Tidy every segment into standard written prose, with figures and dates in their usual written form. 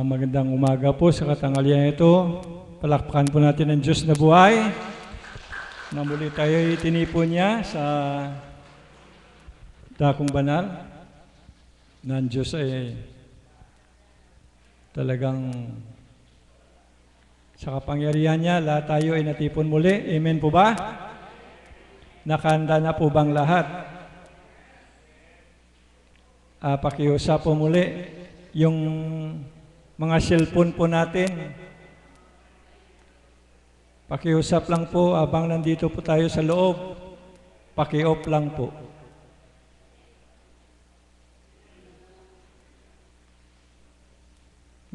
Magandang umaga po sa katanghalian ito. Palakpakan po natin ang Diyos na buhay na muli tayo itinipon niya sa dakong banal na ang Diyos ay talagang sa kapangyarihan niya, lahat tayo ay natipon muli. Amen po ba? Nakahanda na po bang lahat? Pakiusap po muli yung mga cellphone po natin. Pakiusap lang po habang nandito po tayo sa loob. Paki-off lang po.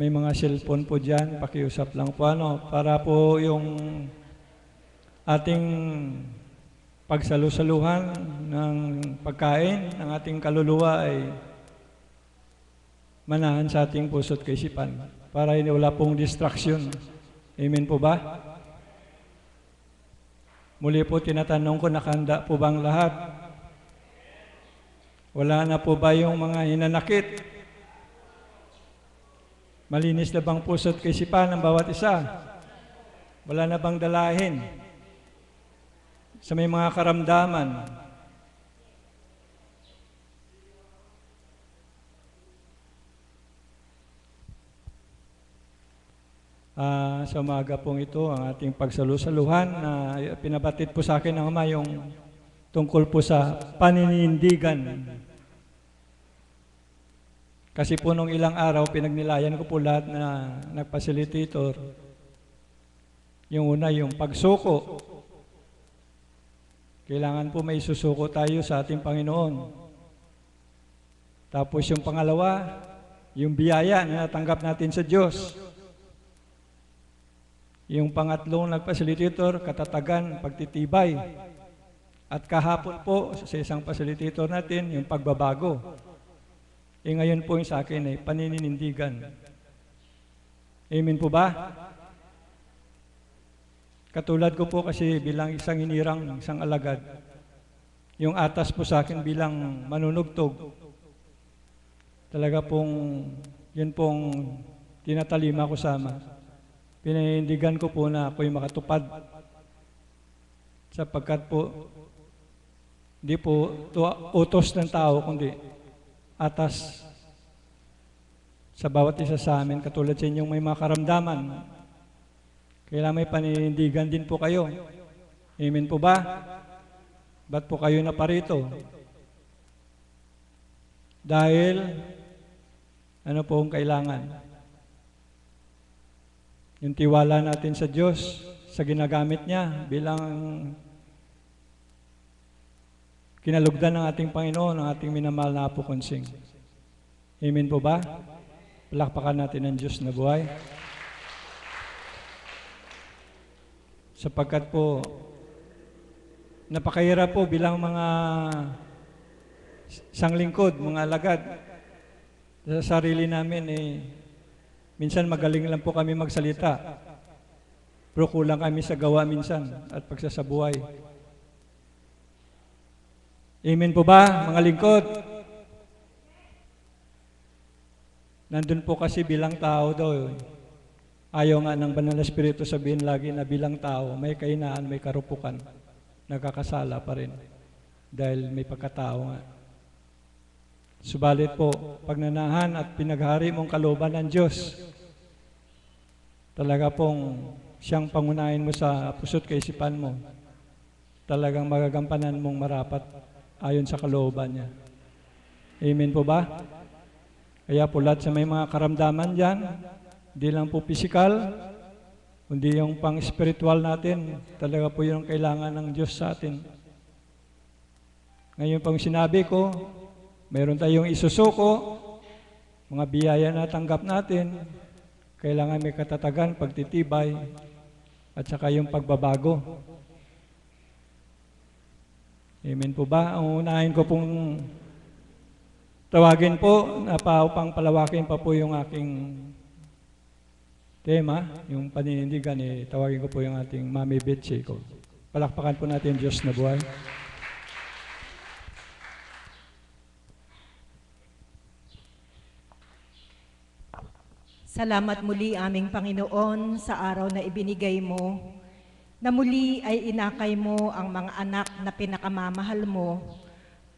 May mga cellphone po dyan, pakiusap lang po para po yung ating pagsalusaluhan ng pagkain ng ating kaluluwa ay manahan sa ating puso't kaisipan para hindi wala pong distraction. Amen po ba? Muli po tinatanong ko, nakahanda po bang lahat? Wala na po ba yung mga hinanakit? Malinis na bang puso't kaisipan ng bawat isa? Wala na bang dalahin sa may mga karamdaman? Sa umaga pong ito, ang ating pagsalusaluhan na pinabatid po sa akin ng Ama yung tungkol po sa paninindigan. Kasi po nung ilang araw, pinagnilayan ko po lahat na nag-facilitator. Yung una, yung pagsuko. Kailangan po may susuko tayo sa ating Panginoon. Tapos yung pangalawa, yung biyaya na natanggap natin sa Diyos. Yung pangatlong nag-facilitator, katatagan, pagtitibay. At kahapon po, sa isang facilitator natin, yung pagbabago. Ngayon po yung sa akin ay paninindigan. Amen po ba? Katulad ko po kasi bilang isang hinirang, isang alagad, yung atas po sa akin bilang manunugtog, talaga pong, yun pong tinatalima ko sama. Pininindigan ko po na ako'y makatupad sapagkat po hindi po utos ng tao kundi atas sa bawat isa sa amin, katulad sa inyong may mga karamdaman. Kailangan may paninindigan din po kayo. Amen po ba? Ba't po kayo naparito? Dahil ano po ang kailangan? Yung tiwala natin sa Diyos, sa ginagamit niya bilang kinalugdan ng ating Panginoon, ng ating minamahal na Apo Konsing. Amen po ba? Palakpakan natin ang Diyos na buhay. Sapagkat po, napakahirap po bilang mga sanglingkod, mga alagad. Sa sarili namin, minsan magaling lang po kami magsalita. Pero kulang kami sa gawa minsan at pagsasabuhay. Amen po ba, mga lingkod? Nandun po kasi bilang tao daw. Ayaw nga ng Banal na Espiritu sabihin lagi na bilang tao, may kahinaan, may karupukan. Nagkakasala pa rin. Dahil may pagkatao nga. Subalit po, pagnanahan at pinaghari mong kalooban ng Diyos, talaga pong siyang pangunahin mo sa puso't kaisipan mo, talagang magagampanan mong marapat ayon sa kalooban niya. Amen po ba? Kaya po lahat sa may mga karamdaman dyan, hindi lang po pisikal, kundi yung pang-spiritual natin, talaga po yung kailangan ng Diyos sa atin. Ngayon pang sinabi ko, mayroon tayong isusuko, mga biyaya na tanggap natin, kailangan may katatagan, pagtitibay, at saka yung pagbabago. Amen po ba? Ang unahin ko pong tawagin po, upang palawakin pa po yung aking tema, yung paninindigan, tawagin ko po yung ating Mami Betsy ko. Palakpakan po natin Diyos na buhay. Salamat muli aming Panginoon sa araw na ibinigay mo, na muli ay inakay mo ang mga anak na pinakamamahal mo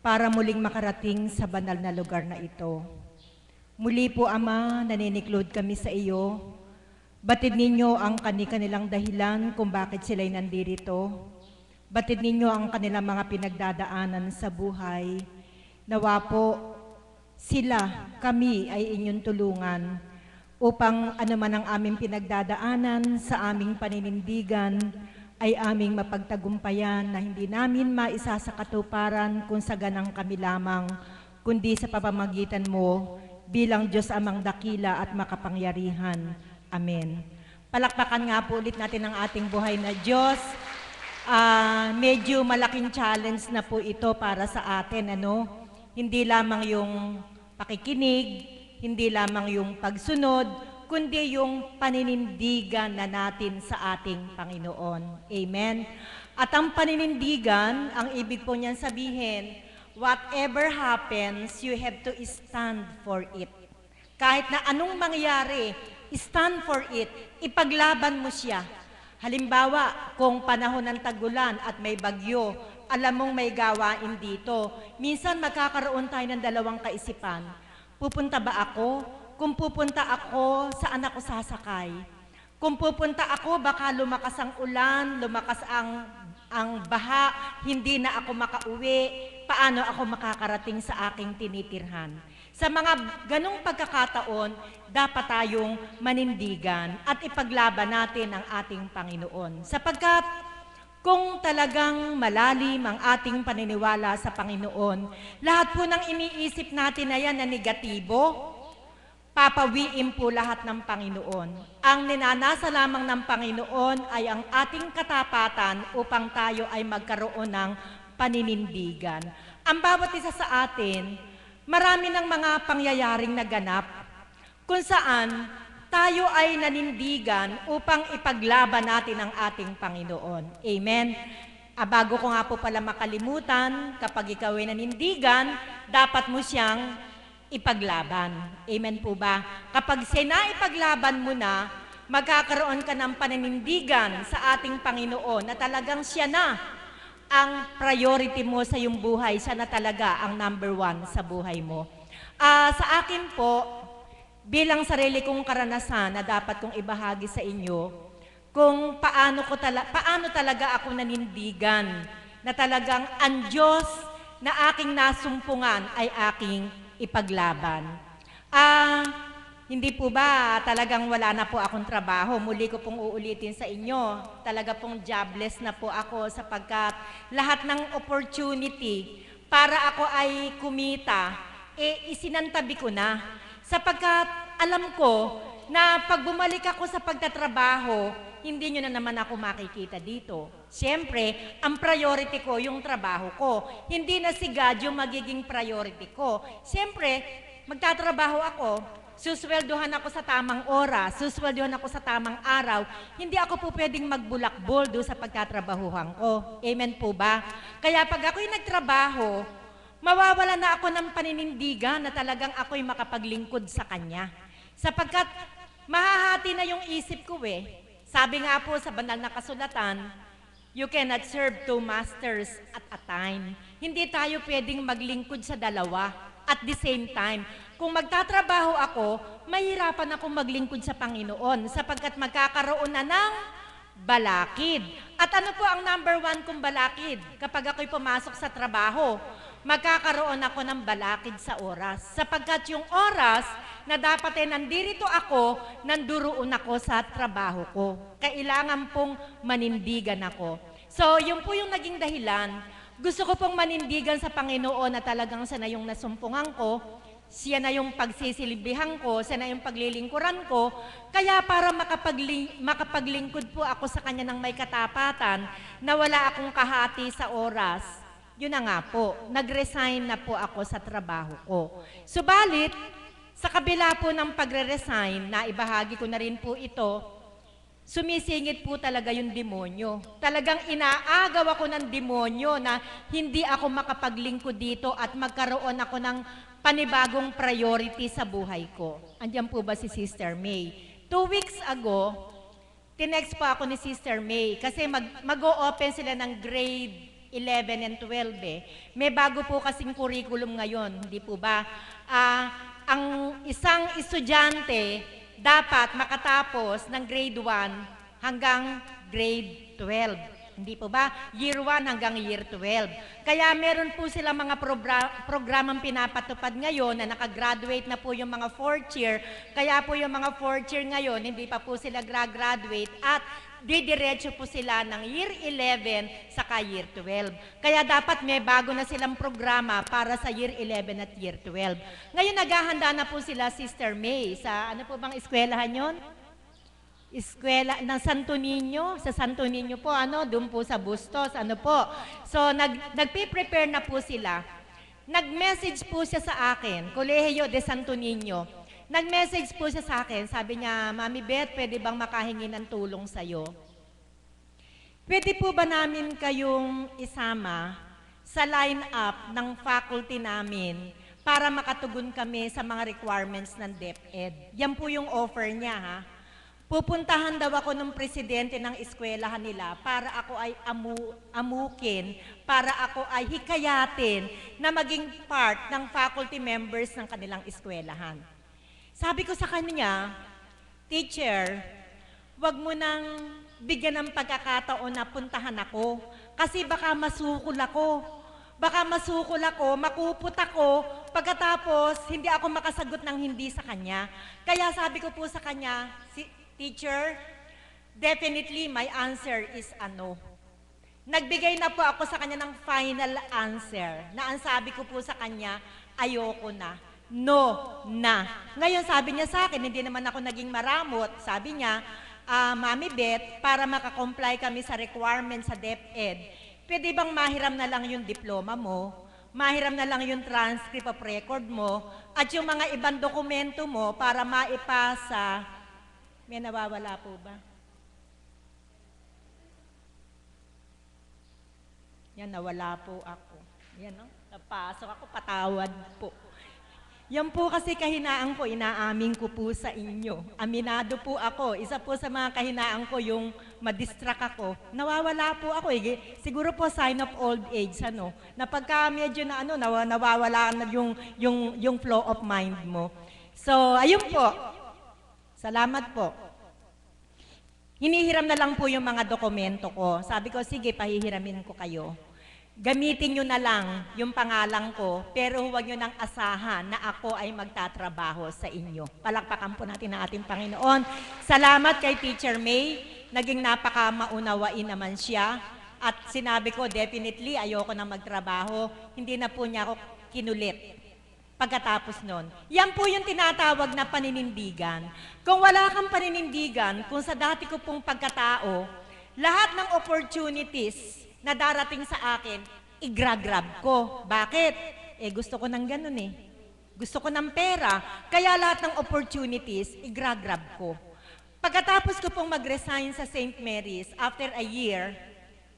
para muling makarating sa banal na lugar na ito. Muli po, Ama, naniniklod kami sa iyo. Batid ninyo ang kanilang dahilan kung bakit sila'y nandirito. Batid ninyo ang kanilang mga pinagdadaanan sa buhay. Nawa po, sila, kami ay inyong tulungan upang anuman ang aming pinagdadaanan sa aming paninindigan ay aming mapagtagumpayan na hindi namin maisa sa katuparan kung sa ganang kami lamang, kundi sa pamamagitan mo bilang Diyos amang dakila at makapangyarihan. Amen. Palakpakan nga po ulit natin ang ating buhay na Diyos. Medyo malaking challenge na po ito para sa atin, ano? Hindi lamang yung pakikinig, hindi lamang yung pagsunod, kundi yung paninindigan na natin sa ating Panginoon. Amen? At ang paninindigan, ang ibig po niyan sabihin, whatever happens, you have to stand for it. Kahit na anong mangyari, stand for it. Ipaglaban mo siya. Halimbawa, kung panahon ng tagulan at may bagyo, alam mong may gawain dito. Minsan magkakaroon tayo ng dalawang kaisipan. Pupunta ba ako? Kung pupunta ako, saan ako sasakay? Kung pupunta ako, baka lumakas ang ulan, lumakas ang baha, hindi na ako makauwi, paano ako makakarating sa aking tinitirhan? Sa mga ganong pagkakataon, dapat tayong manindigan at ipaglaban natin ang ating Panginoon. Sapagkat kung talagang malalim ang ating paniniwala sa Panginoon, lahat po ng iniisip natin na yan na negatibo, papawiin po lahat ng Panginoon. Ang ninanasa lamang ng Panginoon ay ang ating katapatan upang tayo ay magkaroon ng paninindigan. Ang bawat isa sa atin, marami ng mga pangyayaring naganap kung saan tayo ay nanindigan upang ipaglaban natin ang ating Panginoon. Amen? Bago ko nga po pala makalimutan, kapag ikaw ay nanindigan, dapat mo siyang ipaglaban. Amen po ba? Kapag sinaipaglaban mo na, magkakaroon ka ng paninindigan sa ating Panginoon na talagang siya na ang priority mo sa iyong buhay, siya na talaga ang number one sa buhay mo. Sa akin po, bilang sarili kong karanasan na dapat kong ibahagi sa inyo, kung paano talaga ako nanindigan na talagang ang Diyos na aking nasumpungan ay aking ipaglaban. Hindi po ba talagang wala na po akong trabaho? Muli ko pong uulitin sa inyo, talaga pong jobless na po ako sapagkat lahat ng opportunity para ako ay kumita, isinantabi ko na. Sapagkat alam ko na pag bumalik ako sa pagtatrabaho, hindi nyo na naman ako makikita dito. Siyempre, ang priority ko yung trabaho ko. Hindi na si God yung magiging priority ko. Siyempre, magtatrabaho ako, susweldohan ako sa tamang oras, susweldohan ako sa tamang araw. Hindi ako po pwedeng magbulakbol doon sa pagtatrabahuhan ko. Amen po ba? Kaya pag ako'y nagtrabaho, mawawala na ako ng paninindigan na talagang ako'y makapaglingkod sa Kanya. Sapagkat mahahati na yung isip ko Sabi nga po sa banal na kasulatan, you cannot serve two masters at a time. Hindi tayo pwedeng maglingkod sa dalawa at the same time. Kung magtatrabaho ako, mahirapan akong maglingkod sa Panginoon sapagkat magkakaroon na ng balakid. At ano po ang number one kong balakid? Kapag ako'y pumasok sa trabaho, magkakaroon ako ng balakid sa oras. Sapagkat yung oras na dapat nandirito ako, nanduroon ako sa trabaho ko. Kailangan pong manindigan ako. So, yun po yung naging dahilan. Gusto ko pong manindigan sa Panginoon na talagang siya na yung nasumpungan ko, siya na yung pagsisilbihan ko, siya na yung paglilingkuran ko. Kaya para makapaglingkod po ako sa Kanya ng may katapatan na wala akong kahati sa oras, yun na nga po, nag-resign na po ako sa trabaho ko. Subalit, sa kabila po ng pagre-resign, na ibahagi ko na rin po ito, sumisingit po talaga yung demonyo. Talagang inaagaw ako ng demonyo na hindi ako makapaglingkod dito at magkaroon ako ng panibagong priority sa buhay ko. Andiyan po ba si Sister May? 2 weeks ago, tinext pa ako ni Sister May kasi mag-o-open sila ng grade 11 and 12 eh. May bago po kasing curriculum ngayon, hindi po ba? Ang isang estudyante dapat makatapos ng grade 1 hanggang grade 12. Hindi po ba? Year 1 hanggang year 12. Kaya meron po silang mga programang pinapatupad ngayon na nakagraduate na po yung mga 4th year. Kaya po yung mga 4th year ngayon, hindi pa po sila graduate at didiretso po sila ng year 11 saka year 12. Kaya dapat may bago na silang programa para sa year 11 at year 12. Ngayon naghahanda na po sila, Sister May, sa ano po bang eskwelahan yon? Eskwela ng Santo Niño, sa Santo Niño po, doon po sa Bustos, po. So, nagpe-prepare na po sila. Nag-message po siya sa akin, Colegio de Santo Niño. Nag-message po siya sa akin, sabi niya, Mami Beth, pwede bang makahingi ng tulong sa'yo? Pwede po ba namin kayong isama sa line-up ng faculty namin para makatugon kami sa mga requirements ng DepEd? Yan po yung offer niya, ha? Pupuntahan daw ako ng presidente ng eskwelahan nila para ako ay amukin, para ako ay hikayatin na maging part ng faculty members ng kanilang eskwelahan. Sabi ko sa kanya, Teacher, wag mo nang bigyan ng pagkakataon na puntahan ako kasi baka masukol ako. Baka masukol ako, makupot ako, pagkatapos hindi ako makasagot ng hindi sa kanya. Kaya sabi ko po sa kanya, Teacher, definitely my answer is ano. Nagbigay na po ako sa kanya ng final answer na ang sabi ko po sa kanya, ayoko na. No na. Ngayon sabi niya sa akin, hindi naman ako naging maramot. Sabi niya, Mami Beth, para makakomply kami sa requirements sa DepEd, pwede bang mahiram na lang yung diploma mo, mahiram na lang yung transcript of record mo, at yung mga ibang dokumento mo para maipasa. May nawawala po ba? Yan, nawala po ako. Yan, no? Napasok ako, patawad po. Yan po kasi kahinaan ko, inaamin ko po sa inyo. Aminado po ako. Isa po sa mga kahinaan ko yung madistract ako. Nawawala po ako. Siguro po sign of old age, na pagka medyo na nawawala na yung flow of mind mo. So, ayun po. Salamat po. Hinihiram na lang po yung mga dokumento ko. Sabi ko, sige, pahihiramin ko kayo. Gamitin nyo na lang yung pangalan ko, pero huwag nyo nang asahan na ako ay magtatrabaho sa inyo. Palakpakan po natin ang ating Panginoon. Salamat kay Teacher May. Naging napakamaunawain naman siya. At sinabi ko, definitely, ayoko na magtrabaho. Hindi na po niya ako kinulit. Pagkatapos nun, yan po yung tinatawag na paninindigan. Kung wala kang paninindigan, kung sa dati ko pong pagkatao, lahat ng opportunities na darating sa akin, igra-grab ko. Bakit? Gusto ko ng ganun eh. Gusto ko ng pera, kaya lahat ng opportunities, igra-grab ko. Pagkatapos ko pong mag-resign sa St. Mary's, after a year,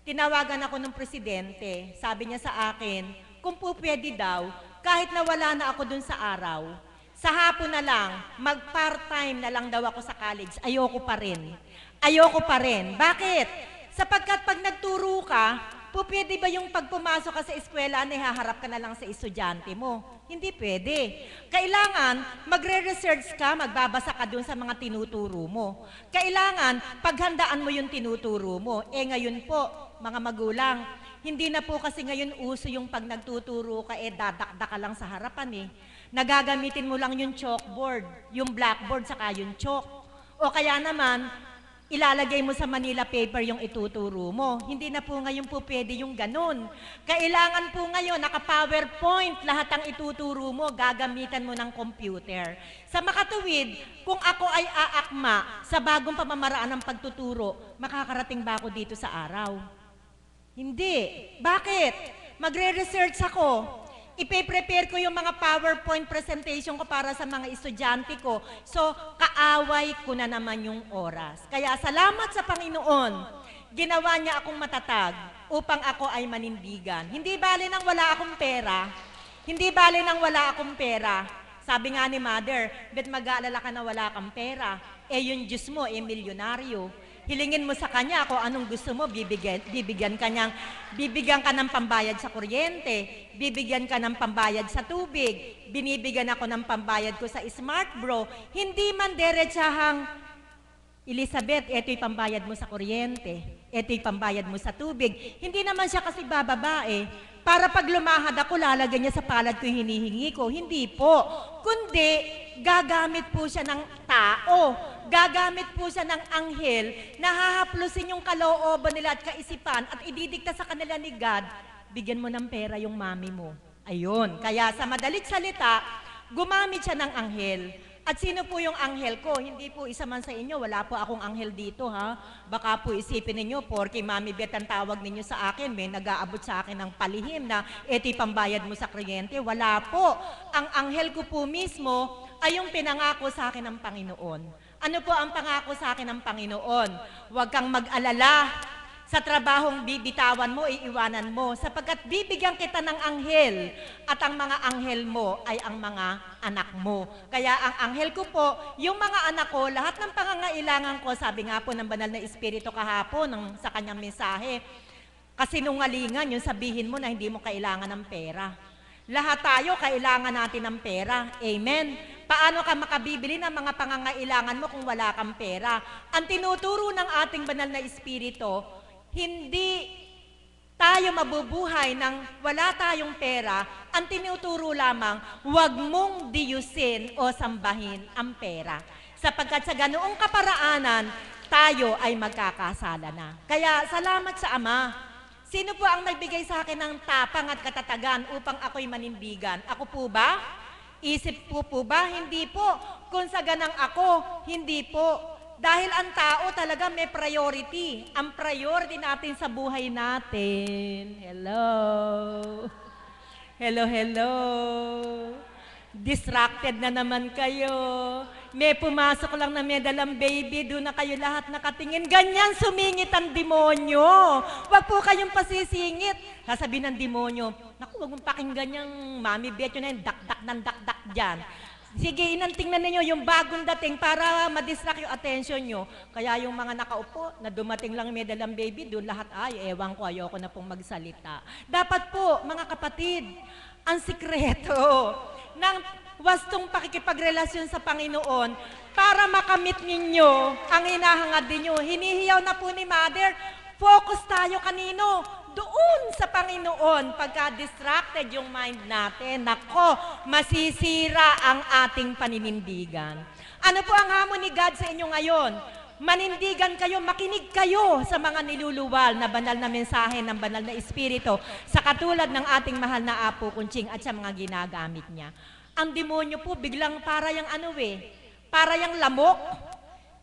tinawagan ako ng presidente. Sabi niya sa akin, kung po pwede daw, kahit na wala na ako dun sa araw, sa hapon na lang, mag-part-time na lang daw ako sa college, ayoko pa rin. Ayoko pa rin. Bakit? Sapagkat pag nagturo ka, pwede ba yung pag pumasok ka sa eskwela na haharap ka na lang sa estudyante mo? Hindi pwede. Kailangan magre-research ka, magbabasa ka dun sa mga tinuturo mo. Kailangan paghandaan mo yung tinuturo mo. Ngayon po, mga magulang, hindi na po kasi ngayon uso yung pag nagtuturo ka, dadakda ka lang sa harapan eh. Nagagamitin mo lang yung chalkboard, yung blackboard, saka yung chalk. O kaya naman, ilalagay mo sa Manila paper yung ituturo mo. Hindi na po ngayon po pwede yung ganun. Kailangan po ngayon, naka-PowerPoint, lahat ang ituturo mo, gagamitan mo ng computer. Sa makatuwid, kung ako ay aakma sa bagong pamamaraan ng pagtuturo, makakarating ba ako dito sa araw? Hindi. Bakit? Magre-research ako. Ipe-prepare ko yung mga PowerPoint presentation ko para sa mga estudyante ko. So, kaaway ko na naman yung oras. Kaya salamat sa Panginoon. Ginawa niya akong matatag upang ako ay manindigan. Hindi bale nang wala akong pera. Hindi bale nang wala akong pera. Sabi nga ni Mother, bet mag-aalala ka na wala kang pera. Eh yung Diyos mo, milyonaryo. Hilingin mo sa Kanya kung anong gusto mo, bibigyan ka ng pambayad sa kuryente, bibigyan ka ng pambayad sa tubig, binibigyan ako ng pambayad ko sa Smart Bro. Hindi man derechahang, Elizabeth, ito'y pambayad mo sa kuryente, ito'y pambayad mo sa tubig. Hindi naman siya kasi bababae. Para pag lumahad ako, lalagyan niya sa palad ko yung hinihingi ko. Hindi po. Kundi, gagamit po siya ng tao. Gagamit po siya ng anghel na hahaplusin yung kalooban nila at kaisipan at ididikta sa kanila ni God, bigyan mo ng pera yung mami mo. Ayun. Kaya sa madalit salita, gumamit siya ng anghel. At sino po yung anghel ko? Hindi po isa man sa inyo, wala po akong anghel dito ha. Baka po isipin ninyo, porke Mami Beth ang tawag ninyo sa akin, may nag-aabot sa akin ng palihim na eto'y pambayad mo sa kuryente. Wala po. Ang anghel ko po mismo ay yung pinangako sa akin ng Panginoon. Ano po ang pangako sa akin ng Panginoon? Huwag kang mag-alala. Sa trabahong bibitawan mo, iiwanan mo, sapagkat bibigyan kita ng anghel at ang mga anghel mo ay ang mga anak mo. Kaya ang anghel ko po, yung mga anak ko, lahat ng pangangailangan ko, sabi nga po ng banal na Espiritu kahapon sa kanyang mensahe, kasinungalingan yung sabihin mo na hindi mo kailangan ng pera. Lahat tayo kailangan natin ng pera. Amen. Paano ka makabibili ng mga pangangailangan mo kung wala kang pera? Ang tinuturo ng ating banal na Espiritu, hindi tayo mabubuhay nang wala tayong pera. Ang tinuturo lamang, huwag mong diyusin o sambahin ang pera. Sapagkat sa ganoong kaparaanan, tayo ay magkakasala na. Kaya salamat sa Ama. Sino po ang nagbigay sa akin ng tapang at katatagan upang ako'y manindigan? Ako po ba? Isip po ba? Hindi po. Kung sa ganang ako, hindi po. Dahil ang tao talaga may priority. Ang priority natin sa buhay natin. Hello. Hello, hello. Distracted na naman kayo. May pumasok lang na may dalang baby, doon na kayo lahat nakatingin. Ganyan sumingit ang demonyo. Huwag po kayong pasisingit. Sasabihin ng demonyo, naku, huwag mong pakinggan yung Mami Beth, yun na yung dakdak ng dakdak dyan. Sige, inantingnan ninyo yung bagong dating para madistract yung attention nyo. Kaya yung mga nakaupo na dumating lang may dalang baby, doon lahat, ay, ewan ko, ayoko na pong magsalita. Dapat po, mga kapatid, ang sikreto ng wastong pakikipagrelasyon sa Panginoon para makamit ninyo ang hinahangad ninyo. Hinihiyaw na po ni Mother, focus tayo kanino? Doon sa Panginoon, pagka-distracted yung mind natin, nako, masisira ang ating paninindigan. Ano po ang hamon ni God sa inyo ngayon? Manindigan kayo, makinig kayo sa mga niluluwal na banal na mensahe ng banal na Espiritu sa katulad ng ating mahal na Apo Kunching at sa mga ginagamit niya. Ang demonyo po, biglang para yung para yung lamok,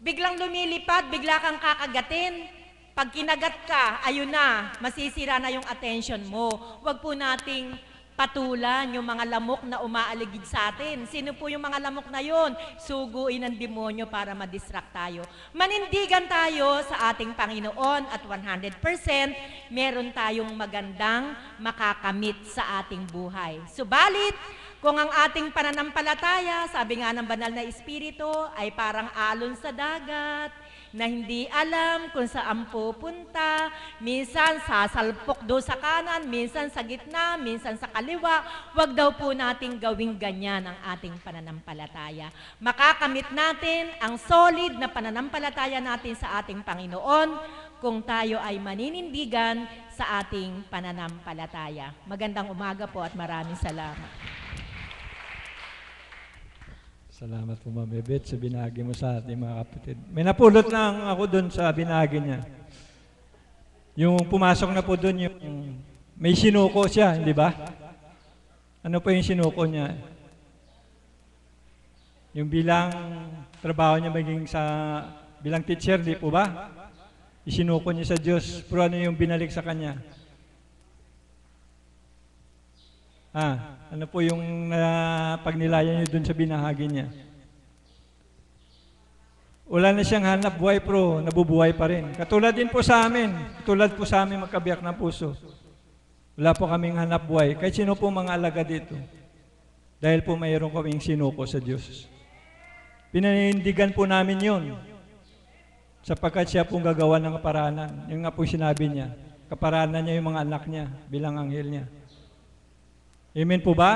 biglang lumilipad, bigla kang kakagatin. Pag kinagat ka, ayun na, masisira na yung attention mo. Huwag po nating patulan yung mga lamok na umaaligid sa atin. Sino po yung mga lamok na yon? Suguin ng demonyo para madistract tayo. Manindigan tayo sa ating Panginoon at 100% meron tayong magandang makakamit sa ating buhay. Subalit, kung ang ating pananampalataya, sabi nga ng banal na Espiritu, ay parang alon sa dagat, na hindi alam kung saan pupunta, minsan sasalpok doon sa kanan, minsan sa gitna, minsan sa kaliwa, wag daw po nating gawing ganyan ang ating pananampalataya. Makakamit natin ang solid na pananampalataya natin sa ating Panginoon kung tayo ay maninindigan sa ating pananampalataya. Magandang umaga po at maraming salamat. Salamat po, Ma'am Beth, sa binahagi mo sa ating mga kapatid. May napulot lang ako doon sa binahagi niya. Yung pumasok na po doon, yung may sinuko siya, hindi ba? Ano po yung sinuko niya? Yung bilang trabaho niya maging bilang teacher, di po ba? Isinuko niya sa Diyos, pero ano yung binalik sa kanya? Ano po yung pagnilayan niyo dun sa binahagi niya? Wala na siyang hanap buhay pero nabubuhay pa rin. Katulad din po sa amin. Katulad po sa amin magkabiyak ng puso. Wala po kaming hanap buhay. Kahit sino po mga alaga dito. Dahil po mayroon kaming sinuko sa Diyos. Pinanindigan po namin yun. Sapagkat siya pong gagawa ng kaparanan. Yung nga po sinabi niya. Kaparanan niya yung mga anak niya bilang anghel niya. Amen po ba?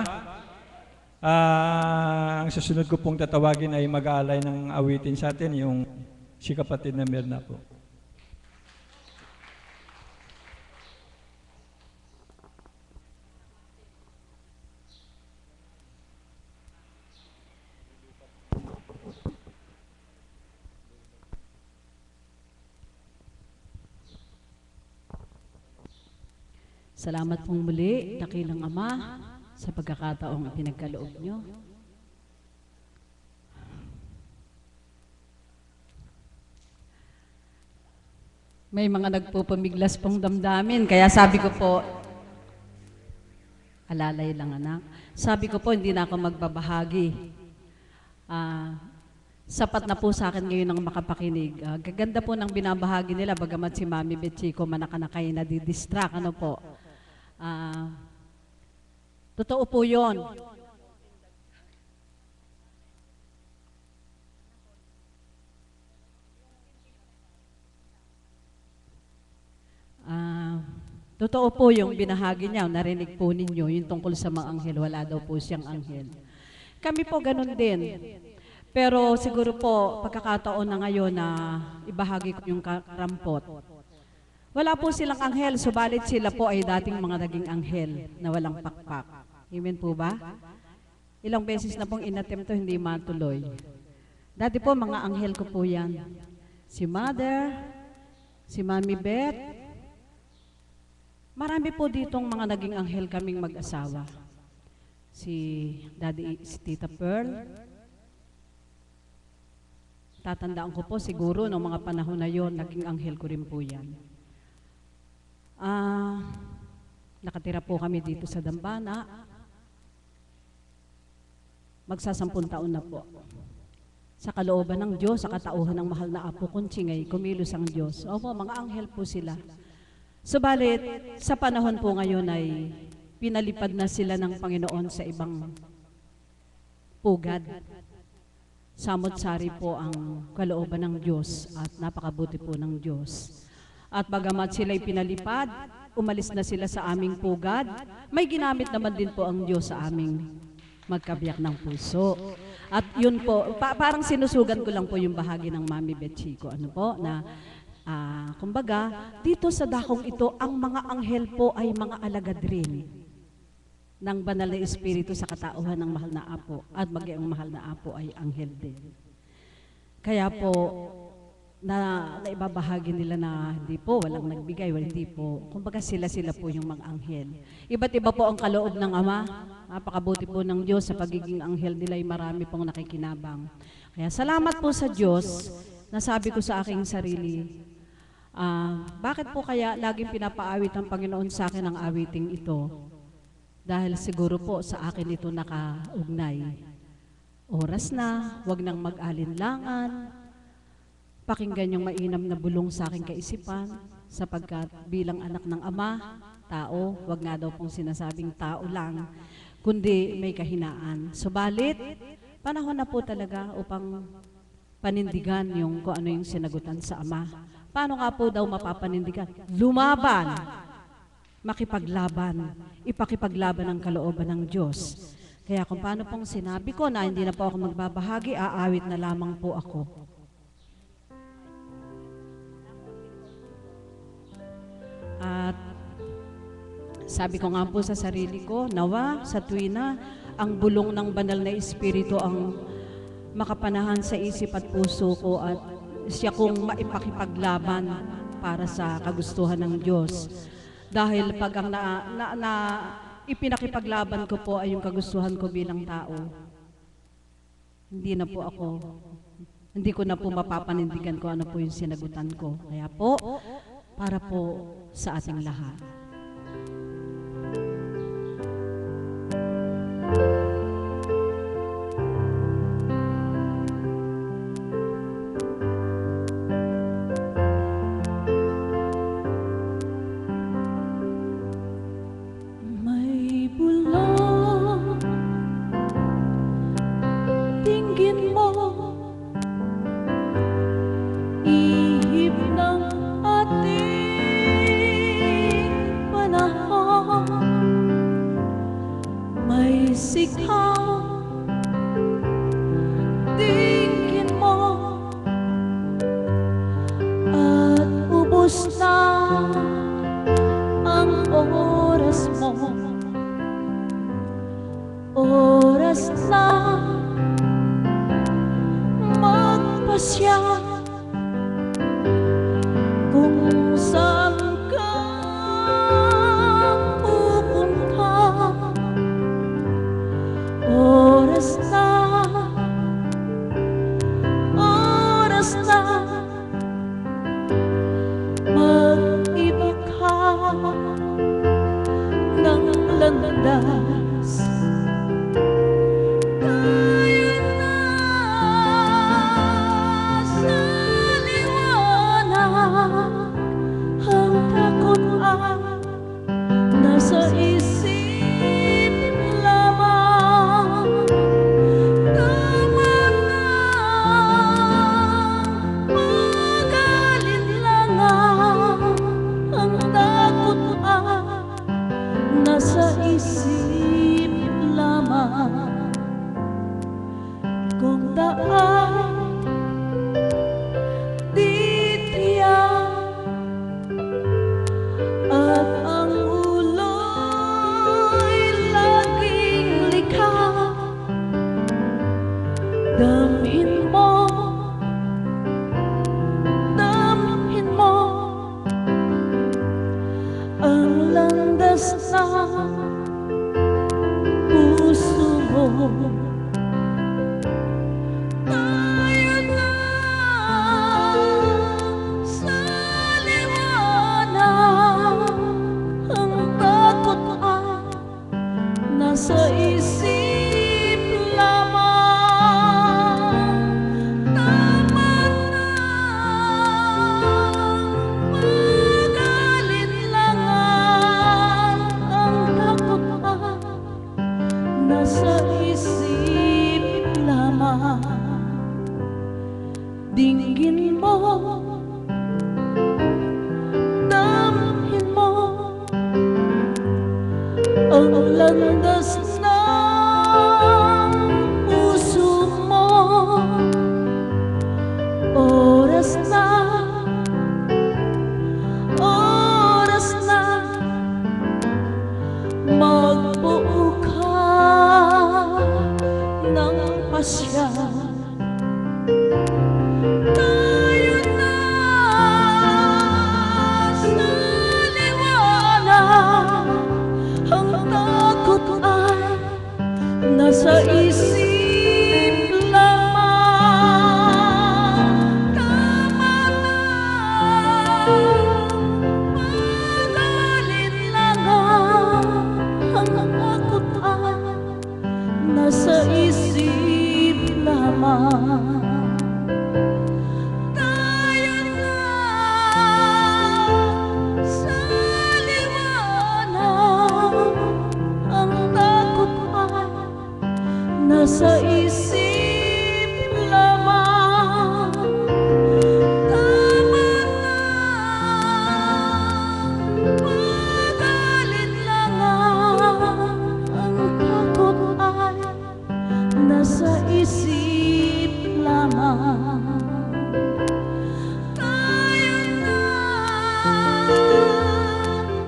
Ang susunod ko pong tatawagin ay mag-aalay ng awitin sa atin, yung si kapatid na Mirna po. Salamat pong muli, dakilang Ama, sa pagkakataong pinagkaloob nyo. May mga nagpupamiglas pong damdamin, kaya sabi ko po, alalay lang anak, sabi ko po hindi na ako magbabahagi. Sapat na po sa akin ngayon ang makapakinig. Gaganda po ng binabahagi nila, bagamat si Mami Betchico manakanakay na didistract, ano po. Totoo po yun. Totoo po yung binahagi niya, narinig po ninyo, yung tungkol sa mga anghel, wala daw po siyang anghel. Kami po ganun din. Pero siguro po, pagkakataon na ngayon na ibahagi ko yung karampot. Wala po silang anghel, subalit sila po ay dating mga naging anghel na walang pakpak. Amen po ba? Ilang beses na pong inatempt to, hindi matuloy. Dati po, mga anghel ko po yan. Si Mother, si Mami Beth, marami po ditong mga naging anghel kaming mag-asawa. Si Tita Pearl. Tatandaan ko po siguro noong mga panahon na yon, naging anghel ko rin po yan. Nakatira po kami dito sa Dambana. Magsasampung taon na po. Sa kalooban ng Diyos, sa katauhan ng mahal na Apo Kunchingay, kumilos ang Diyos. Opo, mga anghel po sila. Subalit, sa panahon po ngayon ay pinalipad na sila ng Panginoon sa ibang pugad. Samot-sari po ang kalooban ng Diyos at napakabuti po ng Diyos. At bagamat sila'y pinalipad, umalis na sila sa aming pugad, may ginamit naman din po ang Diyos sa aming magkabiyak ng puso. At yun po, parang sinusugan ko lang po yung bahagi ng Mami Betchico. Ano po, na kumbaga, dito sa dakong ito, ang mga anghel po ay mga alagad rin ng banal na espiritu sa katauhan ng mahal na Apo at maging ang mahal na Apo ay anghel din. Kaya po, naibabahagi nila na hindi po, walang nagbigay, hindi po. Kumbaga sila po yung mga anghel. Iba't iba po ang kaloob ng Ama. Napakabuti po ng Diyos sa pagiging anghel nila ay marami pong nakikinabang. Kaya salamat po sa Diyos. Nasabi ko sa aking sarili, bakit po kaya laging pinapaawit ang Panginoon sa akin ang awiting ito? Dahil siguro po sa akin ito nakaugnay. Oras na, wag nang mag-alinlangan, pakinggan yung mainam na bulong sa aking kaisipan, sapagkat bilang anak ng Ama, tao, wag nga daw pong sinasabing tao lang, kundi may kahinaan. Subalit, panahon na po talaga upang panindigan yung kung ano yung sinagutan sa Ama. Paano nga po daw mapapanindigan? Lumaban, makipaglaban, ipakipaglaban ang kalooban ng Diyos. Kaya kung paano pong sinabi ko na hindi na po ako magbabahagi, aawit na lamang po ako. At sabi ko nga po sa sarili ko, nawa sa tuwina, ang bulong ng banal na Espiritu ang makapanahan sa isip at puso ko at siya kong maipakipaglaban para sa kagustuhan ng Diyos. Dahil pag ang ipinakipaglaban ko po ay yung kagustuhan ko bilang tao, hindi ko na po mapapanindigan ko ano po yung sinagutan ko. Kaya po, para po sa ating lahat. May bulong, tingin mo, ihip ng ating panahon. May sigaw, tingin mo, at ubos na ang oras mo. Oras na magpasya kung saan ka pupunta. Oras na mag-iba ka ng landas. Tayo na sa liwanag. Ang takot ay nasa isip lamang. Tama na mag-alinlangan. Ang takot ay nasa isip lamang. Kung daan di tiyak at ang ulo'y laging likha, damhin mo ang landas ng puso mo. Tayo na sa liwanag. Ang takot ay nasa isip lamang. Tama na mag-alinlangan. Ang takot ay nasa isip lamang. Dinggin mo, damhin mo ang landas ng puso mo. Oras na magbuo ka ng pasya. Tayo na sa liwanag. Ang takot ay nasa isip lamang. Tama na mag-alinlangan. Ang takot ay nasa isip lamang. Tayo na sa liwanag. Ang takot ay nasa isip lamang. Tama na mag-alinlangan. Ang takot ay nasa isip lamang. Tayo na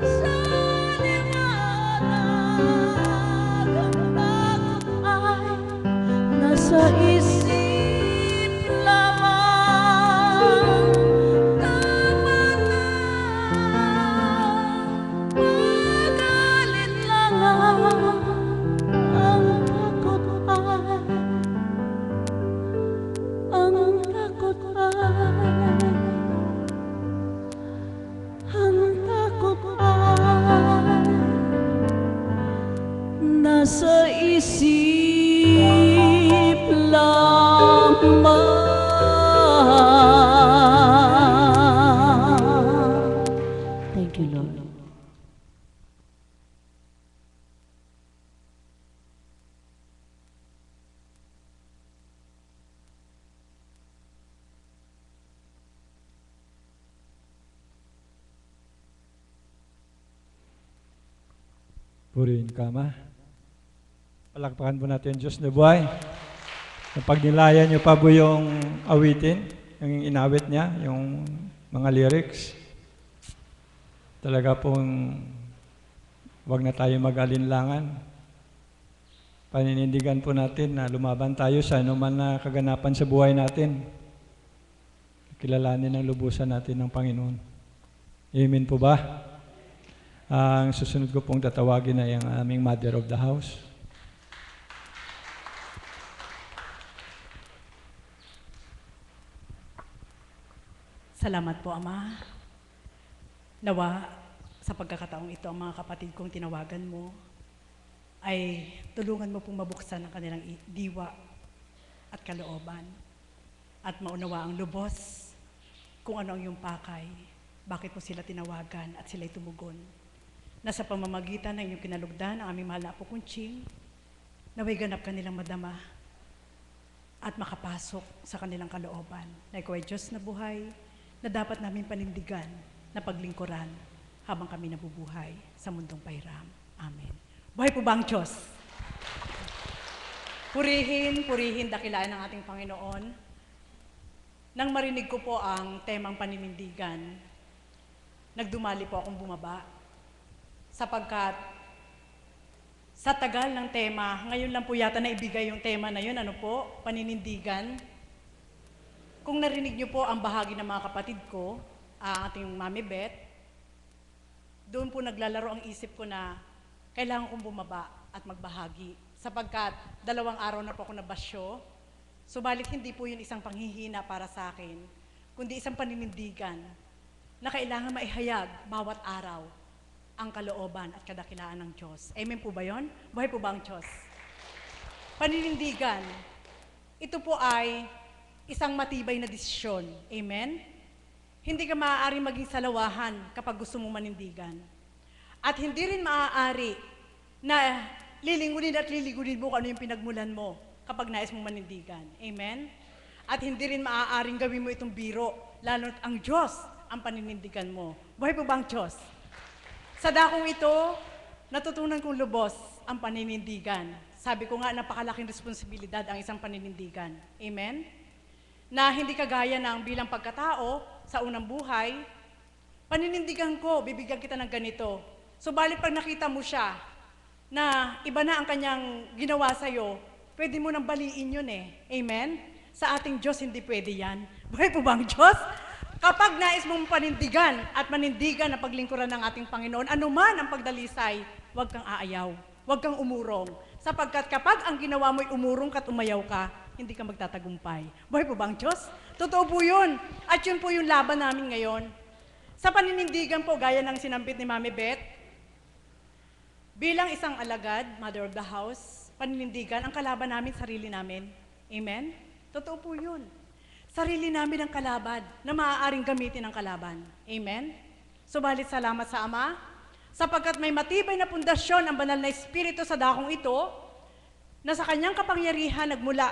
sa liwanag. Ang takot ay nasa isip lamang. Tama na mag-alinlangan. Ang takot ay nasa isip Purihin ka, Ma. Palakpakan po natin yung Diyos na buhay. Pag nilayan niyo pa po yung awitin, yung inawit niya, yung mga lyrics, talaga pong wag na tayo mag-alinlangan. Paninindigan po natin na lumaban tayo sa anuman na kaganapan sa buhay natin. Kilalanin ang lubusan natin ng Panginoon. Amen po ba? Ang susunod ko pong tatawagin ay ang aming Mother of the House. Salamat po, Ama. Nawa, sa pagkakataong ito, ang mga kapatid kong tinawagan mo, ay tulungan mo pong mabuksan ang kanilang diwa at kalooban at maunawa ang lubos kung ano ang iyong pakay, bakit mo sila tinawagan at sila'y tumugon. Na sa pamamagitan ng iyong kinalugdan, ang aming mahal na Apo Kunching, naway ganap kanilang madama at makapasok sa kanilang kalooban. Na ikaw ay Diyos na buhay, na dapat namin panindigan na paglingkuran habang kami nabubuhay sa mundong pahiram. Amen. Buhay po ba ang Diyos? Purihin, dakilaan ng ating Panginoon. Nang marinig ko po ang temang paninindigan, nagdumali po akong bumaba sapagkat sa tagal ng tema, ngayon lang po yata naibigay yung tema na yun, ano po, paninindigan. Kung narinig niyo po ang bahagi ng mga kapatid ko, ang ating Mami Beth, doon po naglalaro ang isip ko na kailangan kong bumaba at magbahagi sapagkat 2 araw na po ako nabasyo, subalit hindi po yun isang panghihina para sa akin, kundi isang paninindigan na kailangan maihayag bawat araw ang kalooban at kadakilaan ng Diyos. Amen po ba yun? Buhay po ba ang Diyos? Paninindigan, ito po ay isang matibay na desisyon. Amen? Hindi ka maaaring maging salawahan kapag gusto mong manindigan. At hindi rin maaari na lilingunin mo kung ano yung pinagmulan mo kapag nais mong manindigan. Amen? At hindi rin maaaring gawin mo itong biro, lalo ang Diyos ang paninindigan mo. Buhay po ba ang Diyos? Sa dakong ito, natutunan kong lubos ang paninindigan. Sabi ko nga, napakalaking responsibilidad ang isang paninindigan. Amen? Na hindi kagaya ng bilang pagkatao sa unang buhay, paninindigan ko, bibigyan kita ng ganito. Subalit pag nakita mo siya na iba na ang kanyang ginawa sa'yo, pwede mo nang baliin yun eh. Amen? Sa ating Diyos, hindi pwede yan. Buhay po ba ang Diyos? Kapag nais mong panindigan at manindigan na paglingkuran ng ating Panginoon, anuman ang pagdalisay, huwag kang aayaw, huwag kang umurong. Sapagkat kapag ang ginawa mo'y umurong ka't umayaw ka, hindi ka magtatagumpay. Buhay po ba ang Diyos? Totoo po yun. At yun po yung laban namin ngayon. Sa paninindigan po, gaya ng sinampit ni Mami Beth, bilang isang alagad, Mother of the House, paninindigan, ang kalaban namin, sarili namin. Amen? Totoo po yun. Sarili namin ang kalaban na maaaring gamitin ang kalaban. Amen? Subalit salamat sa Ama, sapagkat may matibay na pundasyon ang banal na Espiritu sa dakong ito, na sa kanyang kapangyarihan nagmula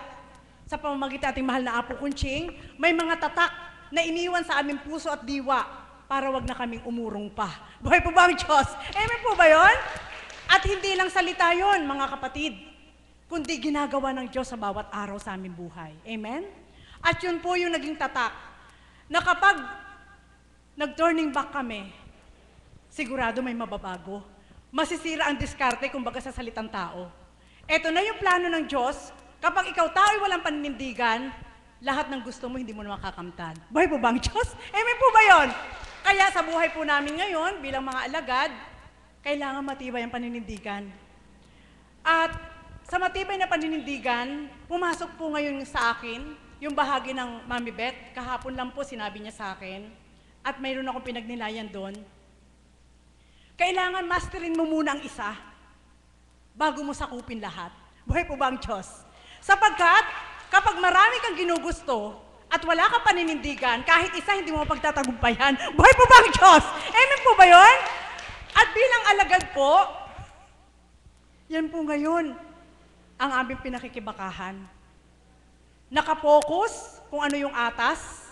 sa pamamagitan ating mahal na Apo Kunching, may mga tatak na iniwan sa aming puso at diwa para wag na kaming umurong pa. Buhay po ba ang Diyos? Amen po ba yun? At hindi lang salita yon, mga kapatid, kundi ginagawa ng Diyos sa bawat araw sa aming buhay. Amen? At yun po yung naging tatak, na kapag nag-turning back kami, sigurado may mababago. Masisira ang diskarte kumbaga sa salitang tao. Ito na yung plano ng Diyos. Kapag ikaw tao ay walang paninindigan, lahat ng gusto mo hindi mo na makakamtan. Buhay po ba ang Diyos? Amen po ba yun? Kaya sa buhay po namin ngayon, bilang mga alagad, kailangan matibay ang paninindigan. At sa matibay na paninindigan, pumasok po ngayon sa akin, yung bahagi ng Mami Beth, kahapon lang po sinabi niya sa akin, at mayroon akong pinagnilayan doon. Kailangan masterin mo muna ang isa, bago mo sakupin lahat. Buhay po ba ang Diyos? Sapagkat, kapag marami kang ginugusto, at wala kang paninindigan, kahit isa hindi mo pagtatagumpayan, buhay po ba ang Diyos? Amen po ba yun? At bilang alagad po, yan po ngayon, ang aming pinakikibakahan. Nakapokus kung ano yung atas,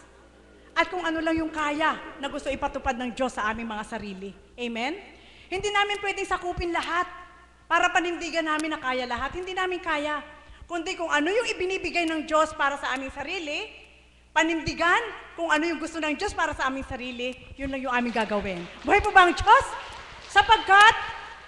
at kung ano lang yung kaya na gusto ipatupad ng Diyos sa aming mga sarili. Amen? Hindi namin pwedeng sakupin lahat. para panindigan namin na kaya lahat. Hindi namin kaya. Kundi kung ano yung ibinibigay ng Diyos para sa aming sarili, panindigan kung ano yung gusto ng Diyos para sa aming sarili, yun lang yung aming gagawin. Buhay po ba ang Diyos? Sapagkat,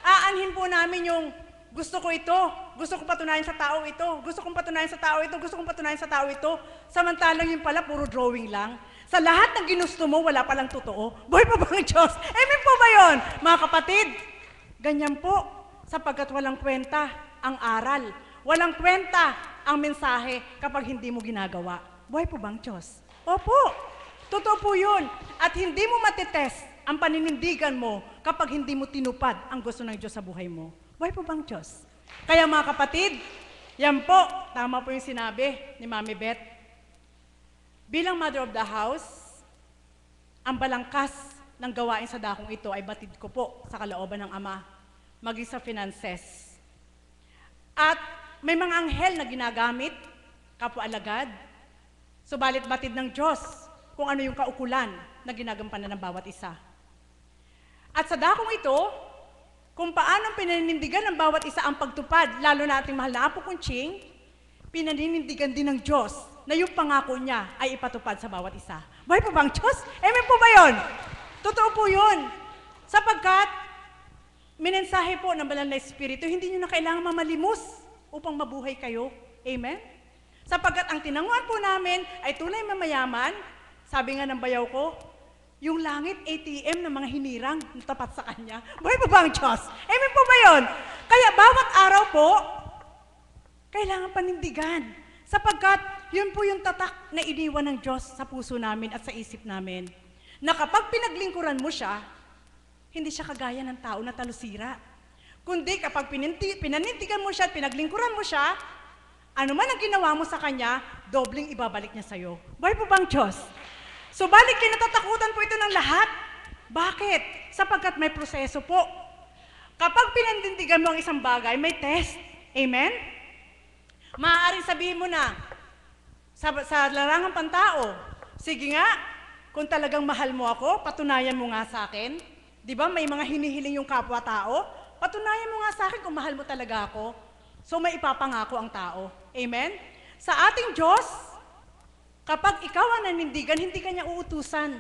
aanhin po namin yung gusto ko ito, gusto kong patunayan sa tao ito, gusto kong patunayan sa tao ito, gusto kong patunayan sa tao ito. Samantalang yun pala, puro drawing lang. Sa lahat ng ginusto mo, wala palang totoo. Buhay pa ba ang Diyos? Amen po ba yun? Mga kapatid, ganyan po, sapagkat walang kwenta ang aral. Walang kwenta ang mensahe kapag hindi mo ginagawa. Buhay po ba ang Diyos? Opo, totoo po yun. At hindi mo matitest ang paninindigan mo kapag hindi mo tinupad ang gusto ng Diyos sa buhay mo. Buhay po bang Diyos? Kaya mga kapatid, yan po, tama po yung sinabi ni Mami Beth. Bilang mother of the house, ang balangkas ng gawain sa dakong ito ay batid ko po sa kalooban ng Ama, maging sa finances. At may mga anghel na ginagamit, kapwa-alagad, subalit batid ng Diyos kung ano yung kaukulan na ginagampanan ng bawat isa. At sa dakong ito, kung paano pinanindigan ng bawat isa ang pagtupad, lalo na ating mahal na Apo Kunching, pinanindigan din ng Diyos na yung pangako niya ay ipatupad sa bawat isa. Buhay po ba ang Diyos? Amen po ba yun? Totoo po yun. Sapagkat, minensahe po ng Banal na Espiritu, hindi nyo na kailangan mamalimos upang mabuhay kayo. Amen? Sapagkat ang tinanguan po namin ay tunay mamayaman, sabi nga ng bayaw ko, yung langit ATM ng mga hinirang na tapat sa Kanya. Buhay po ba ang Diyos? Amen po ba yun? Kaya bawat araw po, kailangan panindigan. Sapagkat yun po yung tatak na iniwan ng Diyos sa puso namin at sa isip namin. Na kapag pinaglingkuran mo siya, hindi siya kagaya ng tao na talusira. Kundi kapag pinanindigan mo siya at pinaglingkuran mo siya, ano man ang ginawa mo sa Kanya, dobling ibabalik niya sa'yo. Buhay po ba ang Diyos? Subalit kinatatakutan po ito ng lahat. Bakit? Sapagkat may proseso po. Kapag pinanindigan mo ang isang bagay, may test. Amen? Maaaring sabihin mo na, sa larangang pantao, sige nga, kung talagang mahal mo ako, patunayan mo nga sa akin. Di ba may mga hinihiling yung kapwa-tao? Patunayan mo nga sa akin kung mahal mo talaga ako. So may ipapangako ang tao. Amen? Sa ating Diyos, kapag ikaw ang nanindigan, hindi ka niya uutusan.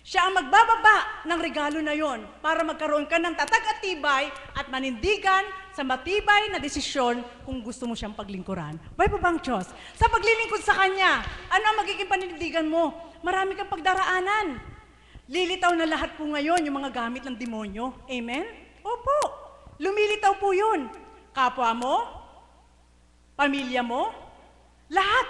Siya ang magbababa ng regalo na yon para magkaroon ka ng tatag at tibay at manindigan sa matibay na desisyon kung gusto mo siyang paglingkuran. Buhay po ba ang Diyos? Sa paglilingkod sa Kanya, ano ang magiging panindigan mo? Marami kang pagdaraanan. Lilitaw na lahat po ngayon yung mga gamit ng demonyo. Amen? Opo. Lumilitaw po yun. Kapwa mo, pamilya mo, lahat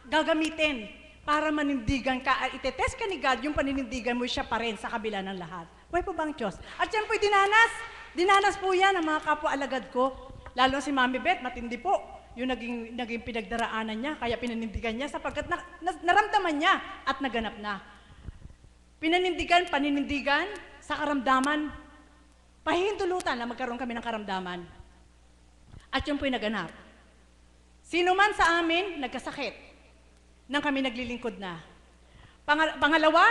gagamitin para manindigan ka at itetest ka ni God, yung paninindigan mo siya pa rin sa kabila ng lahat. Buhay po ba ang Diyos? At yan po'y dinanas. Dinanas po yan ang mga kapwa-alagad ko. Lalo si Mami Beth, matindi po. Yung naging pinagdaraanan niya, kaya pinanindigan niya sapagkat naramdaman niya at naganap na. Pinanindigan, paninindigan sa karamdaman. Pahihintulutan na magkaroon kami ng karamdaman. At yun po'y naganap. Sino man sa amin nagkasakit, nang kami naglilingkod na. Pangalawa,